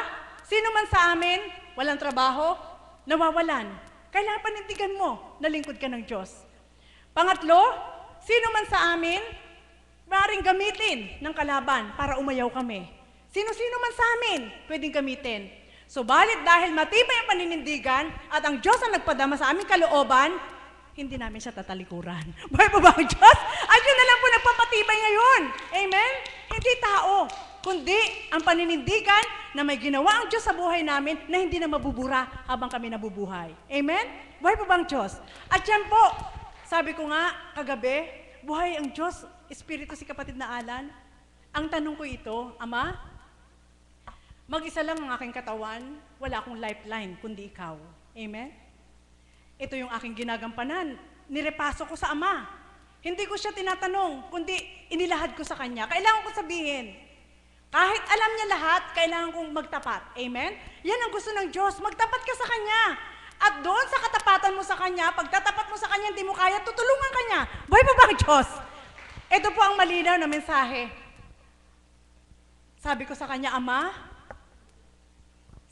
sino man sa amin, walang trabaho, nawawalan. Kailangan panindigan mo na lingkod ka ng Diyos. Pangatlo, sino man sa amin, maaaring gamitin ng kalaban para umayaw kami. Sino-sino man sa amin, pwedeng gamitin. Subalit dahil matibay ang paninindigan at ang Diyos ang nagpadama sa aming kalooban, hindi namin siya tatalikuran. Buhay po ba ang Diyos? At yun na lang po nagpapatibay ngayon. Amen? Hindi tao, kundi ang paninindigan na may ginawa ang Diyos sa buhay namin na hindi na mabubura habang kami nabubuhay. Amen? Buhay po ba ang Diyos? At yan po, sabi ko nga kagabi, buhay ang Diyos, Espiritu si kapatid na Alan. Ang tanong ko ito, Ama, mag-isa lang ang aking katawan, wala akong lifeline, kundi ikaw. Amen? Ito yung aking ginagampanan. Nirepaso ko sa Ama. Hindi ko siya tinatanong, kundi inilahad ko sa Kanya. Kailangan ko sabihin. Kahit alam niya lahat, kailangan kong magtapat. Amen? Yan ang gusto ng Diyos. Magtapat ka sa Kanya. At doon sa katapatan mo sa Kanya, pag tatapat mo sa Kanya, hindi mo kaya, tutulungan ka niya. Buhay pa ba ang Diyos? Ito po ang malinaw na mensahe. Sabi ko sa Kanya, Ama,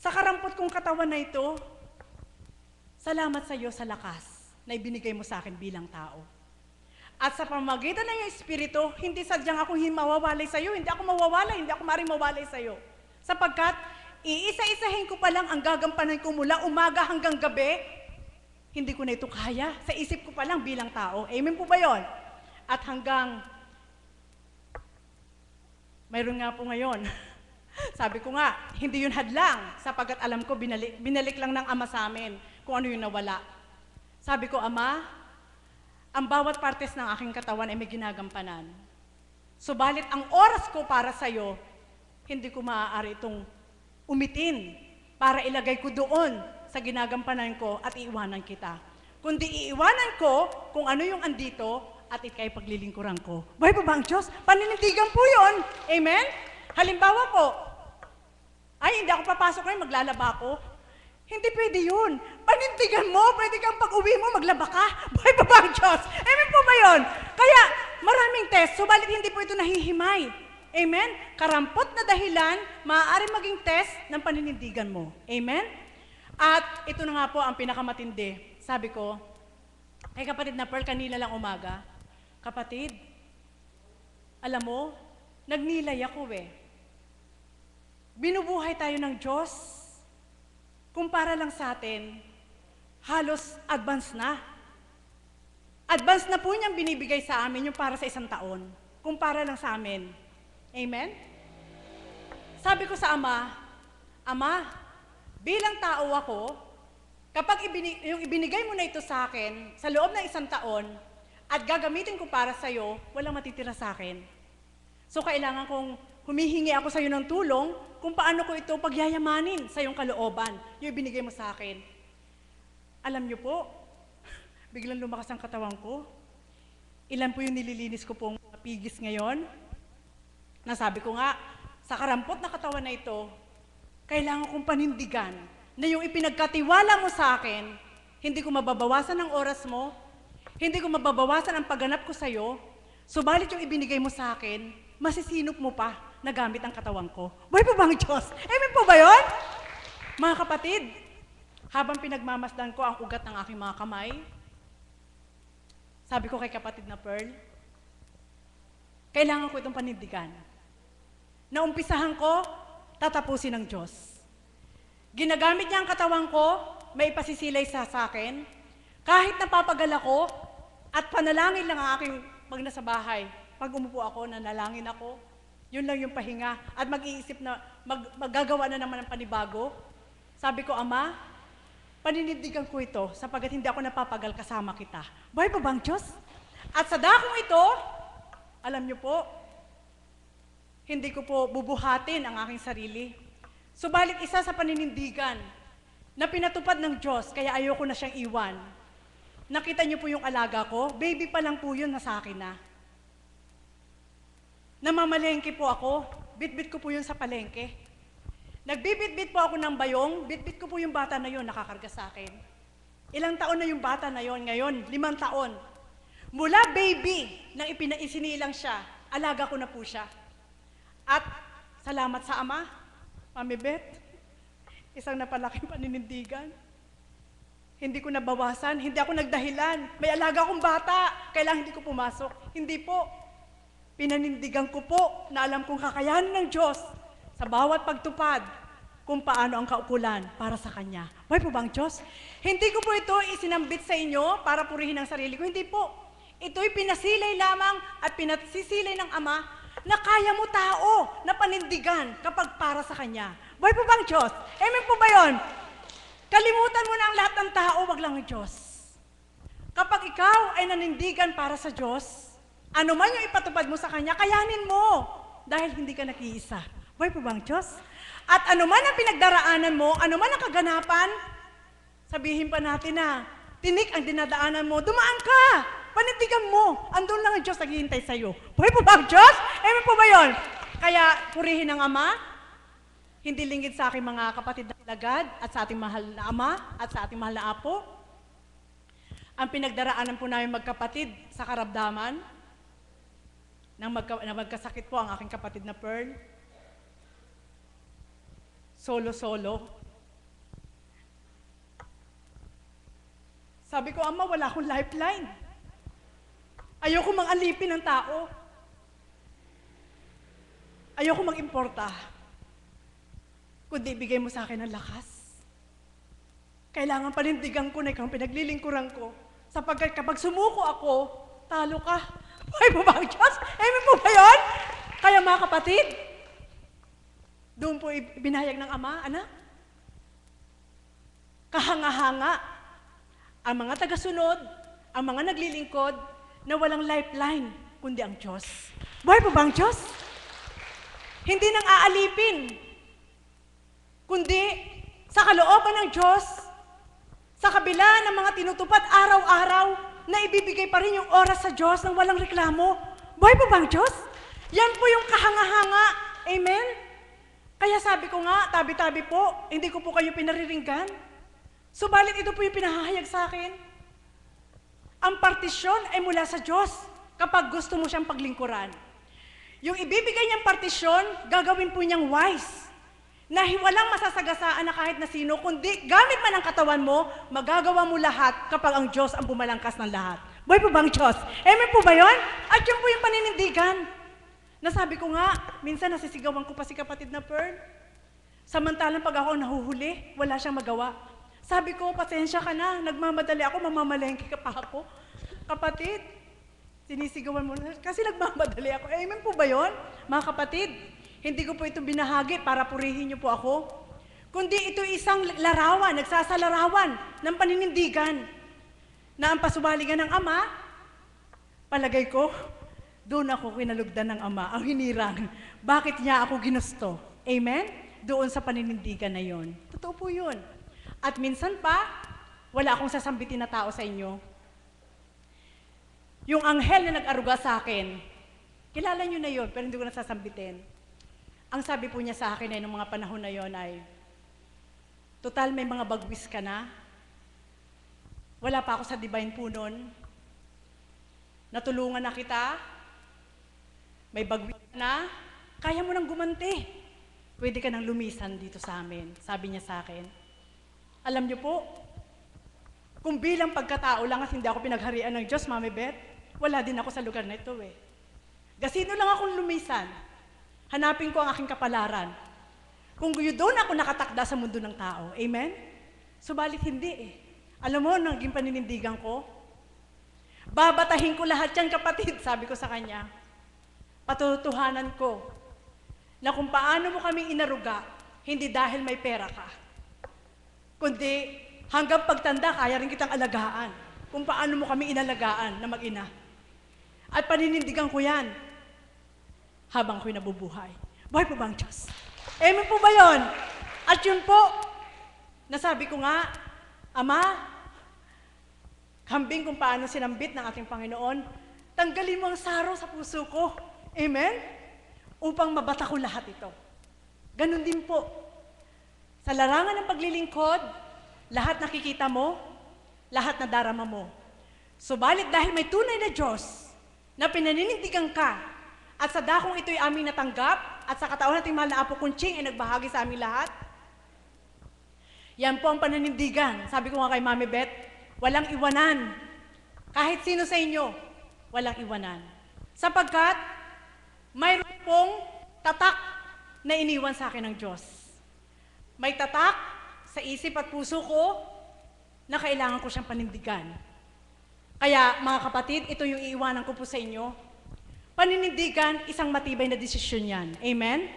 sa karampot kong katawan na ito, salamat sa iyo sa lakas. na ibinigay mo sa akin bilang tao. At sa pamamagitan ng iyong Espiritu, hindi sadyang ako mawawalay sa iyo, hindi ako mawawalay, hindi ako maaaring mawalay sa iyo. Sapagkat, iisa-isahin ko pa lang ang gagampanan ko mula umaga hanggang gabi, hindi ko na ito kaya. Sa isip ko pa lang bilang tao. Amen po ba yun? At hanggang, mayroon nga po ngayon, sabi ko nga, hindi yun hadlang, sapagkat alam ko, binalik lang ng Ama sa amin kung ano yung nawala. Sabi ko, Ama, ang bawat partes ng aking katawan ay may ginagampanan. Subalit ang oras ko para sa iyo, hindi ko maaari itong umitin para ilagay ko doon sa ginagampanan ko at iiwanan kita. Kundi iiwanan ko kung ano yung andito at ikay paglilingkuran ko. Buhay pa ba ang Diyos? Paninindigan po yun. Amen? Halimbawa po, ay hindi ako papasok ngayon, maglalaba ako. Hindi pwede yun. Panindigan mo, pwede kang pag-uwi mo, maglaba ka. Buhay pa ba ang Diyos? Amen po ba yun? Kaya maraming test, subalit hindi po ito nahihimay. Amen? Karampot na dahilan, maaari maging test ng paninindigan mo. Amen? At ito na nga po ang pinakamatindi. Sabi ko, kay kapatid na Pearl, kanina lang umaga, kapatid, alam mo, nagnilay ako eh. Binubuhay tayo ng Diyos. Kumpara lang sa atin, halos advance na. Advance na po niyang binibigay sa amin yung para sa 1 taon. Kumpara lang sa amin. Amen? Sabi ko sa Ama, Ama, bilang tao ako, kapag yung ibinigay mo na ito sa akin sa loob ng 1 taon at gagamitin ko para sa iyo, walang matitira sa akin. So kailangan kong humihingi ako sa iyo ng tulong kung paano ko ito pagyayamanin sa iyong kalooban, yung ibinigay mo sa akin. Alam niyo po, biglang lumakas ang katawan ko. Ilan po yung nililinis ko pong pigis ngayon? Nasabi ko nga, sa karampot na katawan na ito, kailangan kong panindigan na yung ipinagkatiwala mo sa akin, hindi ko mababawasan ang oras mo, hindi ko mababawasan ang pagganap ko sa iyo, subalit yung ibinigay mo sa akin, masisinop mo pa na gamit ang katawan ko. Buhay pa ba ang Diyos? Amen po ba yun? Mga kapatid, habang pinagmamasdan ko ang ugat ng aking mga kamay, sabi ko kay kapatid na Pearl, kailangan ko itong panindigan. Naumpisahan ko, tatapusin ng Diyos. Ginagamit niya ang katawan ko, may ipasisilay sa akin. Kahit napapagal ako, at panalangin lang ang aking pag nasa bahay. Pag umupo ako, nanalangin ako. Yun lang yung pahinga. At mag-iisip na, maggagawa na naman ng panibago. Sabi ko, Ama, paninindigan ko ito sapagkat hindi ako napapagal kasama kita. Buhay pa ba ang Diyos? At sa dakong ito, alam niyo po, hindi ko po bubuhatin ang aking sarili. Subalit isa sa paninindigan na pinatupad ng Diyos, kaya ayoko na siyang iwan. Nakita niyo po yung alaga ko, baby pa lang po yun na sa akin na. Namamalengke po ako, bit-bit ko po yun sa palengke. Nagbibit-bit po ako ng bayong, bit-bit ko po yung bata na yun nakakarga sa akin. Ilang taon na yung bata na yun ngayon? 5 taon. Mula baby, nang isinilang siya, alaga ko na po siya. At salamat sa Ama, Mami Beth, isang napalaking paninindigan. Hindi ko nabawasan, hindi ako nagdahilan. May alaga akong bata, kailangan hindi ko pumasok. Hindi po. Pinanindigan ko po na alam kong kakayanin ng Diyos sa bawat pagtupad kung paano ang kaukulan para sa Kanya. Buhay po ba ang Diyos? Hindi ko po ito isinambit sa inyo para purihin ang sarili ko. Hindi po. Ito'y pinasilay lamang at pinasisilay ng Ama na kaya mo tao na panindigan kapag para sa Kanya. Buhay po ba ang Diyos? Amen po ba yun? Kalimutan mo na ang lahat ng tao, wag lang ang Diyos. Kapag ikaw ay nanindigan para sa Diyos, ano man yung ipatupad mo sa Kanya, kayanin mo dahil hindi ka nag-iisa. Buhay po ba ang Diyos? At ano man ang pinagdaraanan mo, ano man ang kaganapan, sabihin pa natin na tinik ang dinadaanan mo, dumaan ka! Panindigan mo, andun lang ang Diyos naghihintay sa iyo. Buhay po ba ang Diyos? Amen po ba yun? Kaya purihin ang Ama, hindi linggid sa aking mga kapatid na ilagad at sa ating mahal na Ama at sa ating mahal na Apo. Ang pinagdaraanan po namin magkapatid sa karamdaman, nang magkasakit po ang aking kapatid na Pearl. Solo-solo. Sabi ko, Ama, wala akong lifeline. Ayoko mang-alipin ng tao. Ayoko mag-importa. Kundi ibigay mo sa akin ang lakas. Kailangan panindigan ko na ikaw ang pinaglilingkuran ko. Sapagkat kapag sumuko ako, talo ka. Ay, po ba ang Diyos? Amen po ba yun? Kaya mga kapatid, doon po binahayag ng Ama, anak, kahanga-hanga, ang mga tagasunod, ang mga naglilingkod, na walang lifeline, kundi ang Diyos. Buhay po ba ang Diyos? Hindi nang aalipin, kundi sa kalooban ng Diyos, sa kabila ng mga tinutupad araw-araw, na ibibigay pa rin yung oras sa Diyos ng walang reklamo. Buhay po ba ang Diyos? Yan po yung kahanga-hanga. Amen? Kaya sabi ko nga, tabi-tabi po, hindi ko po kayo pinariringgan. Subalit ito po yung pinahahayag sa akin. Ang partisyon ay mula sa Diyos kapag gusto mo siyang paglingkuran. Yung ibibigay niyang partisyon, gagawin po niyang wise. Na walang masasagasaan na kahit na sino, kundi gamit man ang katawan mo, magagawa mo lahat kapag ang Diyos ang bumalangkas ng lahat. Buhay po ba ang Diyos? Amen po ba yun? At yun po yung paninindigan. Nasabi ko nga, minsan nasisigawan ko pa si kapatid na Pearl. Samantalang pag ako nahuhuli, wala siyang magawa. Sabi ko, pasensya ka na, nagmamadali ako, mamamalengke ka pa ako. Kapatid, sinisigawan mo na, kasi nagmamadali ako. Amen po ba yun? Mga kapatid, hindi ko po ito binahagi para purihin niyo po ako. Kundi ito isang larawan, nagsasalarawan ng paninindigan na ang pasubalingan ng Ama, palagay ko, doon ako kinalugdan ng Ama, ang hinirang. Bakit niya ako ginusto? Amen? Doon sa paninindigan na yon. Totoo po yun. At minsan pa, wala akong sasambitin na tao sa inyo. Yung anghel na nag-aruga sa akin, kilala niyo na yon, pero hindi ko nasasambitin. Ang sabi po niya sa akin ay nung mga panahon na yon ay, total may mga bagwis ka na. Wala pa ako sa divine po nun. Natulungan na kita. May bagwis ka na. Kaya mo nang gumanti. Pwede ka nang lumisan dito sa amin. Sabi niya sa akin. Alam niyo po, kung bilang pagkatao lang at hindi ako pinagharian ng Diyos, Mami Beth, wala din ako sa lugar na ito eh. Gasino lang akong lumisan. Hanapin ko ang aking kapalaran. Kung doon ako nakatakda sa mundo ng tao. Amen? Subalit hindi eh. Alam mo, naging paninindigan ko, babatahin ko lahat yan, kapatid, sabi ko sa kanya. Patutuhanan ko na kung paano mo kaming inaruga, hindi dahil may pera ka. Kundi hanggang pagtanda, kaya rin kitang alagaan. Kung paano mo kami inalagaan na mag-ina. At paninindigan ko yan habang ako'y nabubuhay. Buhay po ba ang Diyos? Amen po ba yun? At yun po, nasabi ko nga, Ama, kambing kung paano sinambit ng ating Panginoon, tanggalin mo ang saro sa puso ko. Amen? Upang mabata ko lahat ito. Ganon din po. Sa larangan ng paglilingkod, lahat nakikita mo, lahat na darama mo. Subalit dahil may tunay na Diyos na pinaninindigan ka, at sa dakong ito'y aming natanggap, at sa katawan nating mahal na Apo Kunching ay nagbahagi sa aming lahat, yan po ang pananindigan. Sabi ko nga kay Mami Beth, walang iwanan. Kahit sino sa inyo, walang iwanan. Sapagkat, mayroon pong tatak na iniwan sa akin ng Diyos. May tatak sa isip at puso ko na kailangan ko siyang panindigan. Kaya mga kapatid, ito yung iiwanan ko po sa inyo. Paninindigan, isang matibay na desisyon yan. Amen?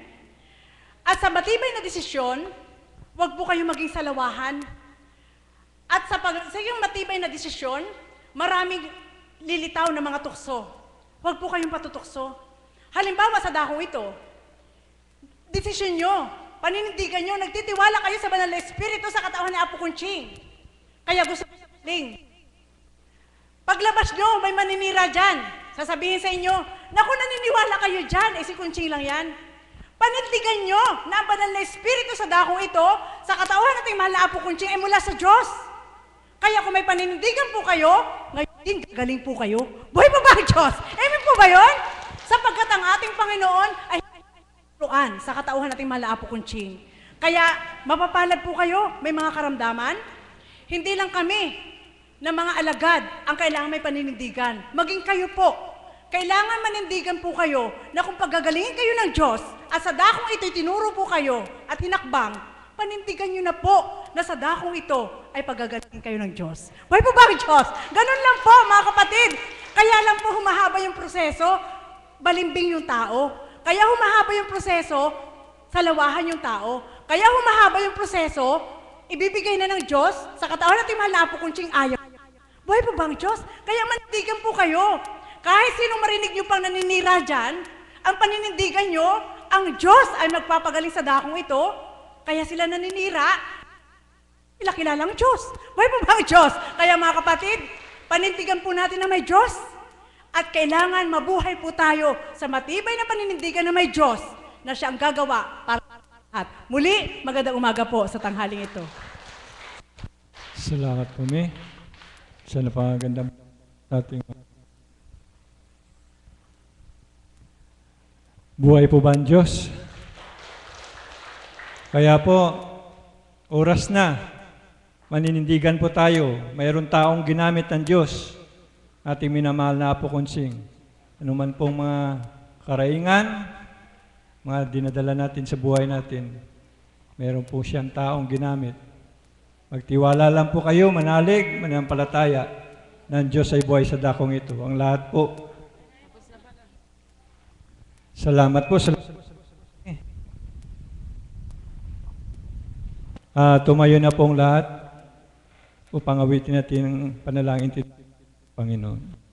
At sa matibay na desisyon, huwag po kayo maging salawahan. At sa yung matibay na desisyon, maraming lilitaw na mga tukso. Huwag po kayong patutukso. Halimbawa sa dako ito, desisyon nyo, paninindigan nyo, nagtitiwala kayo sa banal na Espiritu sa katawan ni Apo Kunching. Kaya gusto ko siya piling. Paglabas nyo, may maninira dyan. Sasabihin sa inyo, naku, naniniwala kayo dyan, eh si Kunching lang yan. Panindigan nyo na ang banal na Espiritu sa dakong ito, sa katawan nating mahal na Apo Kunching, ay mula sa Diyos. Kaya kung may paninindigan po kayo, ngayon din galing po kayo. Buhay po ba ang Diyos? Amen po ba yun? Sapagkat ang ating Panginoon ay turuan sa katauhan nating mahal na Apo Kunching. Kaya mapapalad po kayo, may mga karamdaman. Hindi lang kami, na mga alagad ang kailangan may paninindigan. Maging kayo po. Kailangan manindigan po kayo na kung pagagalingin kayo ng Diyos at sa dakong ito'y tinuro po kayo at hinakbang, panindigan nyo na po na sa dakong ito ay pagagalingin kayo ng Diyos. Why po ba ang Diyos? Ganun lang po mga kapatid. Kaya lang po humahaba yung proseso, balimbing yung tao. Kaya humahaba yung proseso, salawahan yung tao. Kaya humahaba yung proseso, ibibigay na ng Diyos sa katawan natin mahal na apo kung ching ayaw. Buhay po ba ang Diyos? Kaya manindigan po kayo. Kahit sinong marinig nyo pang naninira dyan, ang paninindigan nyo, ang Diyos ay magpapagaling sa dakong ito, kaya sila naninira, sila kilalang Diyos. Buhay po ba ang Diyos? Kaya mga kapatid, panindigan po natin na may Diyos. At kailangan mabuhay po tayo sa matibay na paninindigan na may Diyos na siya ang gagawa para lahat. Muli, magandang umaga po sa tanghaling ito. Salamat po, Mi. Sa napakagandang ating buhay po ba ang Diyos? Kaya po, oras na, maninindigan po tayo. Mayroon taong ginamit ng Diyos, ating minamahal na Apo Konsing. Ano man pong mga karaingan, mga dinadala natin sa buhay natin, mayroon po siyang taong ginamit. Magtiwala lang po kayo, manalig, manampalataya, ng Diyos ay buhay sa dakong ito. Ang lahat po. Salamat po. Tumayo na pong lahat upang awitin natin ang panalangin ng Panginoon.